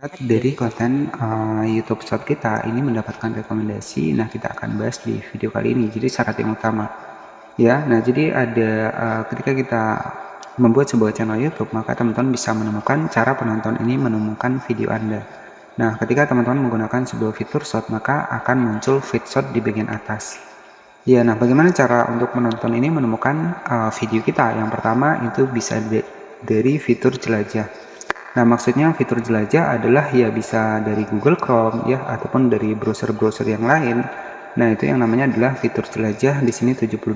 Dari konten YouTube Short kita ini mendapatkan rekomendasi. Nah, kita akan bahas di video kali ini. Jadi syarat yang utama, ya. Nah, jadi ada ketika kita membuat sebuah channel YouTube, maka teman-teman bisa menemukan cara penonton ini menemukan video Anda. Nah, ketika teman-teman menggunakan sebuah fitur short, maka akan muncul feed short di bagian atas. Ya, nah bagaimana cara untuk menonton ini menemukan video kita? Yang pertama itu bisa dari fitur jelajah. Nah, maksudnya fitur jelajah adalah ya bisa dari Google Chrome ya ataupun dari browser-browser yang lain. Nah, itu yang namanya adalah fitur jelajah di sini 72%.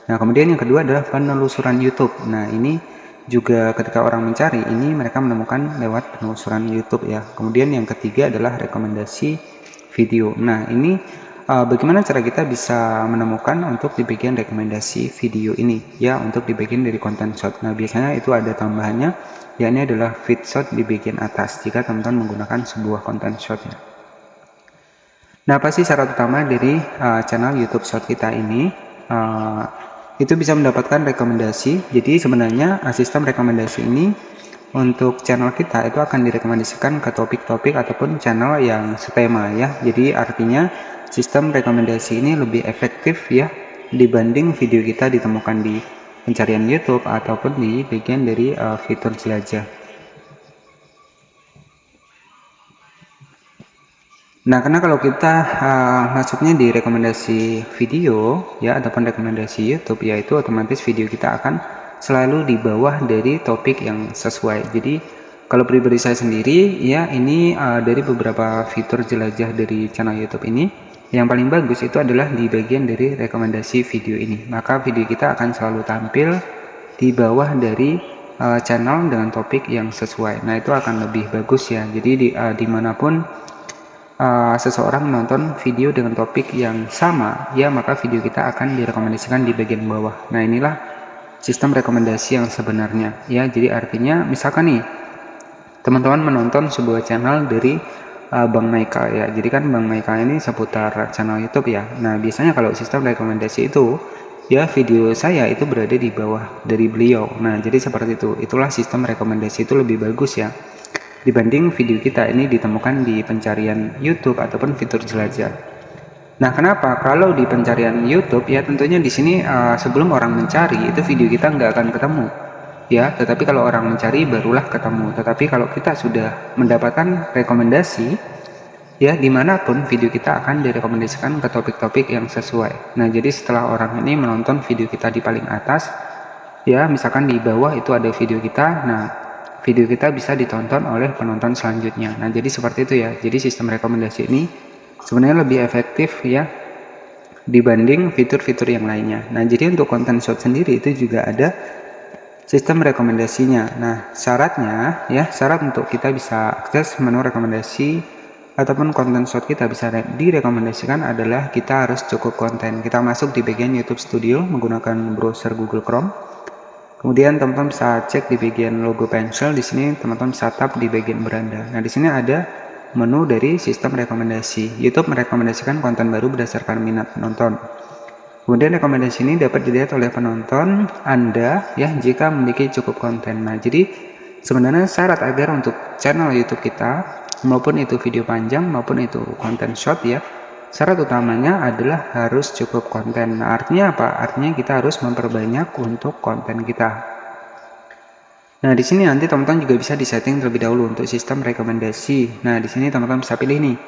Nah, kemudian yang kedua adalah penelusuran YouTube. Nah, ini juga ketika orang mencari ini mereka menemukan lewat penelusuran YouTube ya. Kemudian yang ketiga adalah rekomendasi video. Nah, ini bagaimana cara kita bisa menemukan untuk di bagian rekomendasi video ini ya, untuk di bagian dari konten short. Nah, biasanya itu ada tambahannya, yakni adalah feed short di bagian atas jika teman-teman menggunakan sebuah konten short ya. Nah, apa sih syarat utama dari channel YouTube Short kita ini? Itu bisa mendapatkan rekomendasi. Jadi sebenarnya sistem rekomendasi ini untuk channel kita itu akan direkomendasikan ke topik-topik ataupun channel yang setema ya. Jadi artinya sistem rekomendasi ini lebih efektif ya dibanding video kita ditemukan di pencarian YouTube ataupun di bagian dari fitur jelajah. Nah, karena kalau kita masuknya di rekomendasi video ya ataupun rekomendasi YouTube, yaitu otomatis video kita akan selalu di bawah dari topik yang sesuai. Jadi kalau pribadi saya sendiri ya, ini dari beberapa fitur jelajah dari channel YouTube ini yang paling bagus itu adalah di bagian dari rekomendasi video ini. Maka video kita akan selalu tampil di bawah dari channel dengan topik yang sesuai. Nah, itu akan lebih bagus ya. Jadi dimanapun seseorang menonton video dengan topik yang sama ya, maka video kita akan direkomendasikan di bagian bawah. Nah, inilah sistem rekomendasi yang sebenarnya ya. Jadi artinya misalkan nih teman-teman menonton sebuah channel dari Bang Maika ya, jadi kan Bang Maika ini seputar channel YouTube ya. Nah, biasanya kalau sistem rekomendasi itu ya video saya itu berada di bawah dari beliau. Nah, jadi seperti itu, itulah sistem rekomendasi itu lebih bagus ya dibanding video kita ini ditemukan di pencarian YouTube ataupun fitur jelajah. Nah, kenapa? Kalau di pencarian YouTube ya tentunya di sini sebelum orang mencari itu video kita nggak akan ketemu ya. Tetapi kalau orang mencari barulah ketemu. Tetapi kalau kita sudah mendapatkan rekomendasi ya, dimanapun video kita akan direkomendasikan ke topik-topik yang sesuai. Nah, jadi setelah orang ini menonton video kita di paling atas ya, misalkan di bawah itu ada video kita. Nah, video kita bisa ditonton oleh penonton selanjutnya. Nah, jadi seperti itu ya. Jadi sistem rekomendasi ini sebenarnya lebih efektif ya dibanding fitur-fitur yang lainnya. Nah, jadi untuk konten short sendiri itu juga ada sistem rekomendasinya. Nah, syaratnya ya, syarat untuk kita bisa akses menu rekomendasi ataupun konten short kita bisa direkomendasikan adalah kita harus cukup konten. Kita masuk di bagian YouTube Studio menggunakan browser Google Chrome. Kemudian teman-teman bisa cek di bagian logo pensil. Di sini teman-teman bisa tap di bagian beranda. Nah, di sini ada menu dari sistem rekomendasi. YouTube merekomendasikan konten baru berdasarkan minat penonton. Kemudian rekomendasi ini dapat dilihat oleh penonton Anda ya jika memiliki cukup konten. Nah, jadi sebenarnya syarat agar untuk channel YouTube kita maupun itu video panjang maupun itu konten short ya, syarat utamanya adalah harus cukup konten. Nah, artinya apa? Artinya kita harus memperbanyak untuk konten kita. Nah, di sini nanti teman-teman juga bisa disetting terlebih dahulu untuk sistem rekomendasi. Nah, di sini teman-teman bisa pilih nih.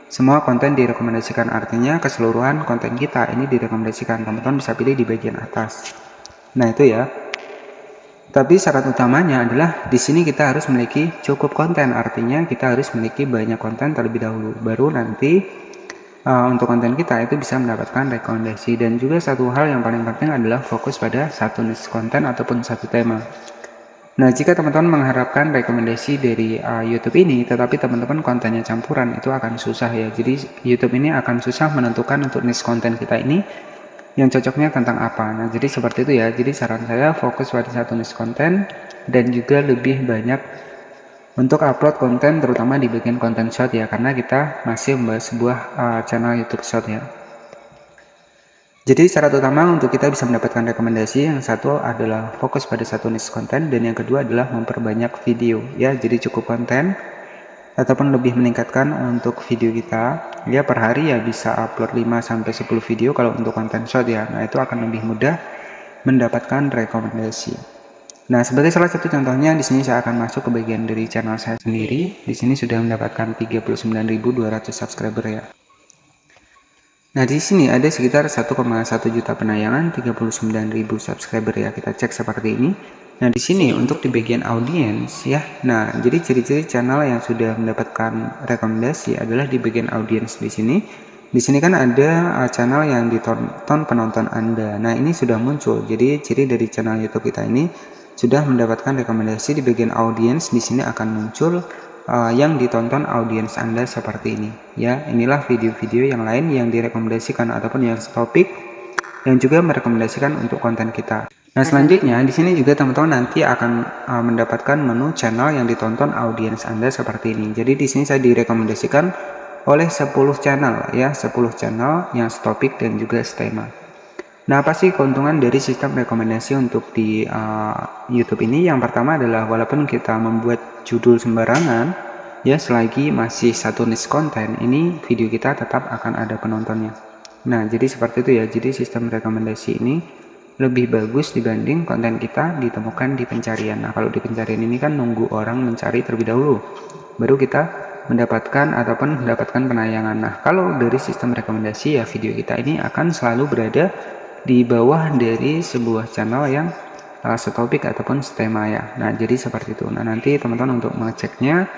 Semua konten direkomendasikan, artinya keseluruhan konten kita ini direkomendasikan. Teman-teman bisa pilih di bagian atas. Nah, itu ya. Tapi syarat utamanya adalah di sini kita harus memiliki cukup konten, artinya kita harus memiliki banyak konten terlebih dahulu. Baru nanti untuk konten kita itu bisa mendapatkan rekomendasi. Dan juga satu hal yang paling penting adalah fokus pada satu niche konten ataupun satu tema. Nah, jika teman-teman mengharapkan rekomendasi dari YouTube ini, tetapi teman-teman kontennya campuran, itu akan susah ya. Jadi YouTube ini akan susah menentukan untuk niche konten kita ini yang cocoknya tentang apa. Nah, jadi seperti itu ya. Jadi saran saya fokus pada satu niche konten dan juga lebih banyak untuk upload konten, terutama di bagian konten short ya, karena kita masih membahas sebuah channel YouTube short ya. Jadi syarat utama untuk kita bisa mendapatkan rekomendasi yang satu adalah fokus pada satu niche konten dan yang kedua adalah memperbanyak video ya. Jadi cukup konten ataupun lebih meningkatkan untuk video kita ya. Per hari ya bisa upload 5-10 video kalau untuk konten short ya. Nah itu akan lebih mudah mendapatkan rekomendasi. Nah sebagai salah satu contohnya di sini saya akan masuk ke bagian dari channel saya sendiri. Di sini sudah mendapatkan 39.200 subscriber ya. Nah di sini ada sekitar 1,1 juta penayangan, 39.000 subscriber ya. Kita cek seperti ini. Nah di sini untuk di bagian audiens ya. Nah jadi ciri-ciri channel yang sudah mendapatkan rekomendasi adalah di bagian audiens di sini. Di sini kan ada channel yang ditonton penonton Anda. Nah ini sudah muncul. Jadi ciri dari channel YouTube kita ini sudah mendapatkan rekomendasi. Di bagian audiens di sini akan muncul yang ditonton audiens Anda seperti ini ya. Inilah video-video yang lain yang direkomendasikan ataupun yang topik yang juga merekomendasikan untuk konten kita. Nah selanjutnya di sini juga teman-teman nanti akan mendapatkan menu channel yang ditonton audiens Anda seperti ini. Jadi di sini saya direkomendasikan oleh 10 channel ya, 10 channel yang topik dan juga tema. Nah apa sih keuntungan dari sistem rekomendasi untuk di YouTube ini? Yang pertama adalah walaupun kita membuat judul sembarangan ya, selagi masih satu niche konten, ini video kita tetap akan ada penontonnya. Nah jadi seperti itu ya. Jadi sistem rekomendasi ini lebih bagus dibanding konten kita ditemukan di pencarian. Nah kalau di pencarian ini kan nunggu orang mencari terlebih dahulu baru kita mendapatkan ataupun mendapatkan penayangan. Nah kalau dari sistem rekomendasi ya, video kita ini akan selalu berada di bawah dari sebuah channel yang setopik ataupun setema ya. Nah jadi seperti itu. Nah nanti teman-teman untuk mengeceknya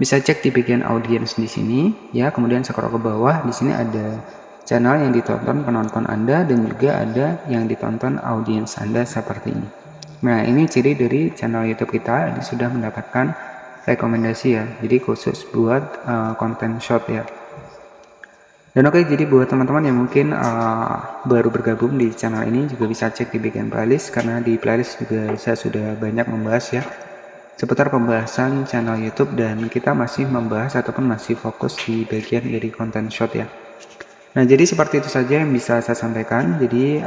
bisa cek di bagian audiens di sini ya, kemudian scroll ke bawah. Di sini ada channel yang ditonton penonton Anda dan juga ada yang ditonton audiens Anda seperti ini. Nah ini ciri dari channel YouTube kita, ini sudah mendapatkan rekomendasi ya, jadi khusus buat konten short ya. Dan oke, jadi buat teman-teman yang mungkin baru bergabung di channel ini juga bisa cek di bagian playlist, karena di playlist juga saya sudah banyak membahas ya seputar pembahasan channel YouTube, dan kita masih membahas ataupun masih fokus di bagian dari konten short ya. Nah jadi seperti itu saja yang bisa saya sampaikan. Jadi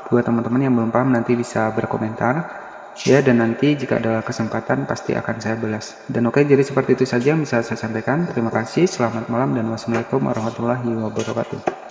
buat teman-teman yang belum paham nanti bisa berkomentar ya, dan nanti jika ada kesempatan pasti akan saya balas. Dan oke, jadi seperti itu saja yang bisa saya sampaikan. Terima kasih, selamat malam, dan wassalamualaikum warahmatullahi wabarakatuh.